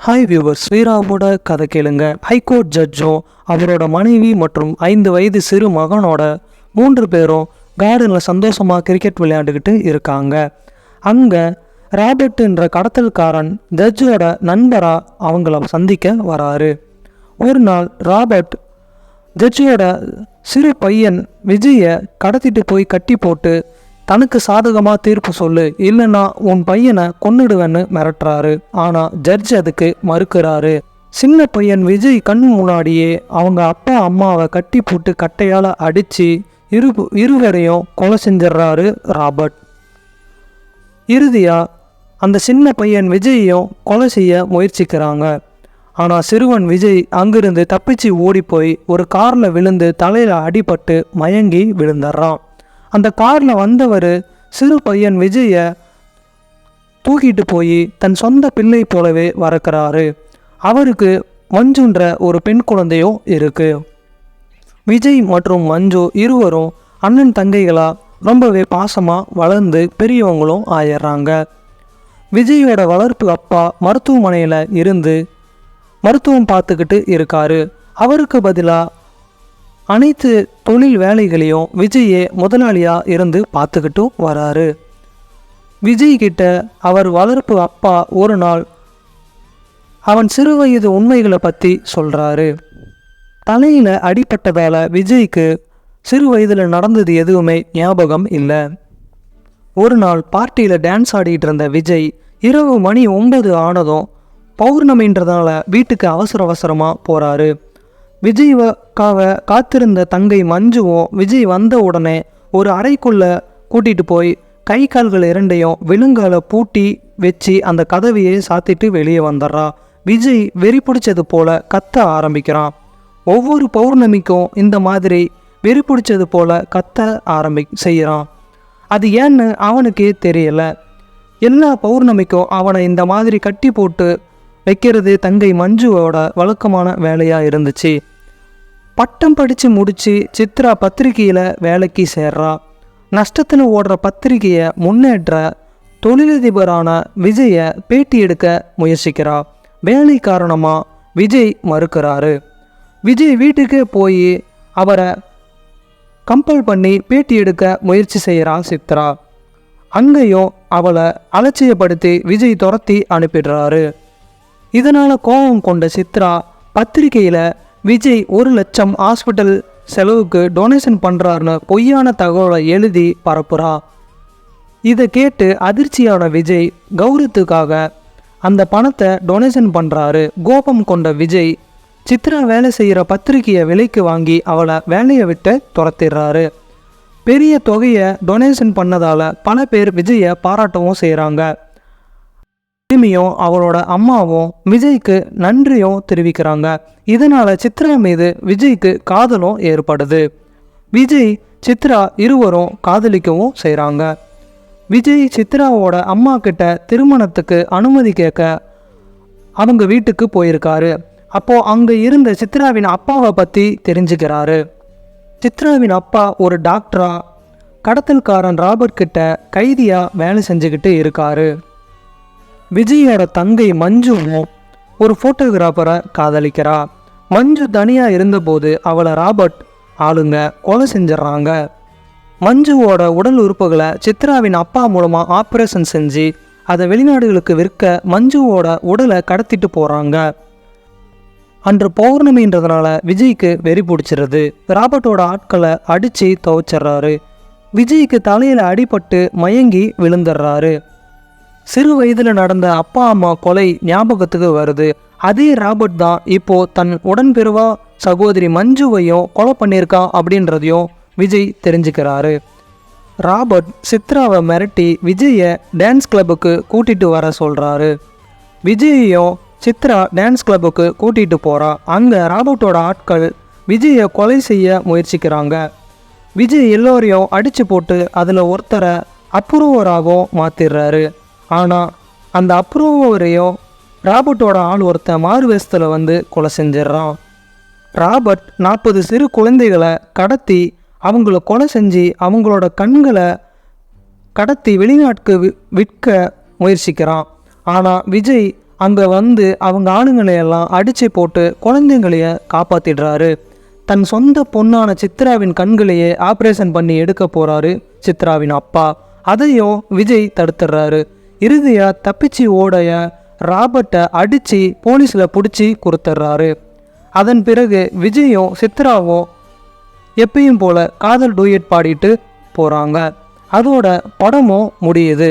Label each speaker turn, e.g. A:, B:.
A: Hi viewers, ஸ்ரீராமோட கதை கேளுங்க. High court ஜட்ஜும் அவரோட மனைவி மற்றும் 5 வயது சிறு மகனோட 3 பேரும் கார்டனில் சந்தோஷமாக கிரிக்கெட் விளையாண்டுக்கிட்டு இருக்காங்க. அங்கே ராபர்ட்ன்ற கடத்தல்காரன் ஜட்ஜோட நண்பராக அவங்கள சந்திக்க வராரு. ஒரு நாள் ராபர்ட் ஜட்ஜோட சிறு பையன் விஜயை கடத்திட்டு போய் கட்டி போட்டு தனக்கு சாதகமாக தீர்ப்பு சொல்லு, இல்லைன்னா உன் பையனை கொன்னுடுவேன்னு மிரட்டுறாரு. ஆனால் ஜட்ஜ் அதுக்கு மறுக்கிறாரு. சின்ன பையன் விஜய் கண் முன்னாடியே அவங்க அப்பா அம்மாவை கட்டி போட்டு கட்டையால் அடித்து இருவரையும் கொலை செஞ்சிடறாரு ராபர்ட். இறுதியாக அந்த சின்ன பையன் விஜயையும் கொலை செய்ய முயற்சிக்கிறாங்க. ஆனால் சிறுவன் விஜய் அங்கிருந்து தப்பிச்சு ஓடிப்போய் ஒரு காரில் விழுந்து தலையில் அடிபட்டு மயங்கி விழுந்துடுறான். அந்த காரில் வந்தவர் சிறு பையன் விஜயை தூக்கிட்டு போய் தன் சொந்த பிள்ளை போலவே வளர்க்குறாரு. அவருக்கு மஞ்சுன்ற ஒரு பெண் குழந்தையும் இருக்கு. விஜய் மற்றும் மஞ்சு இருவரும் அண்ணன் தங்கைகளாக ரொம்பவே பாசமாக வளர்ந்து பெரியவங்களும் ஆயிடுறாங்க. விஜயோட வளர்ப்பு அப்பா மருத்துவமனையில் இருந்து மருத்துவம் பார்த்துக்கிட்டு இருக்காரு. அவருக்கு பதிலாக அனைத்து தொழில் வேலைகளையும் விஜயே முதலாளியாக இருந்து பார்த்துக்கிட்டும் வராரு. விஜய் கிட்ட அவர் வளர்ப்பு அப்பா ஒரு நாள் அவன் சிறு வயது உண்மைகளை பற்றி சொல்கிறாரு. தலையில் அடிப்பட்ட வேலை விஜய்க்கு சிறு வயதில் நடந்தது எதுவுமே ஞாபகம் இல்லை. ஒரு நாள் பார்ட்டியில் டான்ஸ் ஆடிட்டு இருந்த விஜய் இரவு மணி 9 ஆனதும் பௌர்ணமின்றதால வீட்டுக்கு அவசர அவசரமாக போகிறாரு. விஜய்க்காக காத்திருந்த தங்கை மஞ்சுவும் விஜய் வந்த உடனே ஒரு அறைக்குள்ளே கூட்டிகிட்டு போய் கை கால்கள் இரண்டையும் விலங்கால பூட்டி வச்சு அந்த கதவையே சாத்திட்டு வெளியே வந்துடுறா. விஜய் வெறி பிடிச்சது போல கத்த ஆரம்பிக்கிறான். ஒவ்வொரு பௌர்ணமிக்கும் இந்த மாதிரி வெறி பிடிச்சது போல கத்த செய்கிறான். அது ஏன்னு அவனுக்கே தெரியல. எல்லா பௌர்ணமிக்கும் அவனை இந்த மாதிரி கட்டி போட்டு வைக்கிறது தங்கை மஞ்சுவோட வழக்கமான வேலையாக இருந்துச்சு. பட்டம் படித்து முடித்து சித்ரா பத்திரிகையில் வேலைக்கு சேர்றா. நஷ்டத்தில் ஓடுற பத்திரிகையை முன்னேற்ற தொழிலதிபரான விஜயை பேட்டி எடுக்க முயற்சிக்கிறா. வேலை காரணமாக விஜய் மறுக்கிறாரு. விஜய் வீட்டுக்கு போய் அவரை கம்பல் பண்ணி பேட்டி எடுக்க முயற்சி செய்கிறா சித்ரா. அங்கேயும் அவளை அலட்சியப்படுத்தி விஜய் துரத்தி அனுப்பிடுறாரு. இதனால் கோபம் கொண்ட சித்ரா பத்திரிகையில் விஜய் 1 லட்சம் ஹாஸ்பிட்டல் செலவுக்கு டொனேஷன் பண்ணுறாருன்னு பொய்யான தகவலை எழுதி பரப்புறா. இதை கேட்டு அதிர்ச்சியான விஜய் கௌரவத்துக்காக அந்த பணத்தை டொனேஷன் பண்ணுறாரு. கோபம் கொண்ட விஜய் சித்ரா வேலை செய்கிற பத்திரிகையை விலைக்கு வாங்கி அவளை வேலையை விட்டு துரத்திடுறாரு. பெரிய தொகையை டொனேஷன் பண்ணதால் பல பேர் விஜயை பாராட்டவும் செய்கிறாங்க. சிமியும் அவளோட அம்மாவும் விஜய்க்கு நன்றியும் தெரிவிக்கிறாங்க. இதனால் சித்ரா மீது விஜய்க்கு காதலும் ஏற்படுது. விஜய் சித்ரா இருவரும் காதலிக்கவும் செய்கிறாங்க. விஜய் சித்ராவோட அம்மா கிட்ட திருமணத்துக்கு அனுமதி கேட்க அவங்க வீட்டுக்கு போயிருக்காரு. அப்போது அங்கே இருந்த சித்ராவின் அப்பாவை பற்றி தெரிஞ்சுக்கிறாரு. சித்ராவின் அப்பா ஒரு டாக்டரா கடத்தல்காரன் ராபர்ட் கிட்ட கைதியாக வேலை செஞ்சுக்கிட்டு இருக்காரு. விஜயோட தங்கை மஞ்சுவும் ஒரு ஃபோட்டோகிராஃபரை காதலிக்கிறா. மஞ்சு தனியாக இருந்தபோது அவளை ராபர்ட் ஆளுங்க கொலை செஞ்சிடறாங்க. மஞ்சுவோட உடல் உறுப்புகளை சித்ராவின் அப்பா மூலமாக ஆப்ரேஷன் செஞ்சு அதை வெளிநாடுகளுக்கு விற்க மஞ்சுவோட உடலை கடத்திட்டு போகிறாங்க. அன்று பௌர்ணமின்றதுனால விஜய்க்கு வெறி பிடிச்சிருது. ராபர்ட்டோட ஆட்களை அடித்து துவைச்சிட்றாரு. விஜய்க்கு தலையில் அடிபட்டு மயங்கி விழுந்துடுறாரு. சிறு வயதில் நடந்த அப்பா அம்மா கொலை ஞாபகத்துக்கு வருது. அதே ராபர்ட் தான் இப்போது தன் உடன்பிறவா சகோதரி மஞ்சுவையும் கொலை பண்ணியிருக்கான் அப்படின்றதையும் விஜய் தெரிஞ்சுக்கிறாரு. ராபர்ட் சித்ராவை மிரட்டி விஜயை டான்ஸ் கிளப்புக்கு கூட்டிகிட்டு வர சொல்கிறாரு. விஜயையும் சித்ரா டான்ஸ் கிளப்புக்கு கூட்டிகிட்டு போகிறா. அங்கே ராபர்ட்டோட ஆட்கள் விஜயை கொலை செய்ய முயற்சிக்கிறாங்க. விஜய் எல்லோரையும் அடித்து போட்டு அதில் ஒருத்தரை அப்ரூவராகவும் மாற்றிடுறாரு. ஆனால் அந்த அப்ரூவரையும் ராபர்ட்டோட ஆள் ஒருத்தன் மாறு வேஷத்தில் வந்து கொலை செஞ்சிடறான். ராபர்ட் 40 சிறு குழந்தைகளை கடத்தி அவங்கள கொலை செஞ்சு அவங்களோட கண்களை கடத்தி வெளிநாட்டுக்கு விற்க முயற்சிக்கிறான். ஆனால் விஜய் அங்கே வந்து அவங்க ஆளுங்களையெல்லாம் அடித்து போட்டு குழந்தைங்களைய காப்பாற்றிடுறாரு. தன் சொந்த பொண்ணான சித்ராவின் கண்களையே ஆப்ரேஷன் பண்ணி எடுக்க போகிறாரு சித்ராவின் அப்பா. அதையும் விஜய் தடுத்துடுறாரு. இறுதியாக தப்பிச்சு ஓடைய ராபர்ட்டை அடித்து போலீஸில் பிடிச்சி கொடுத்துட்றாரு. அதன் பிறகு விஜயும் சித்ராவும் எப்பயும் போல் காதல் டூயட் பாடிட்டு போகிறாங்க. அதோட படமும் முடியுது.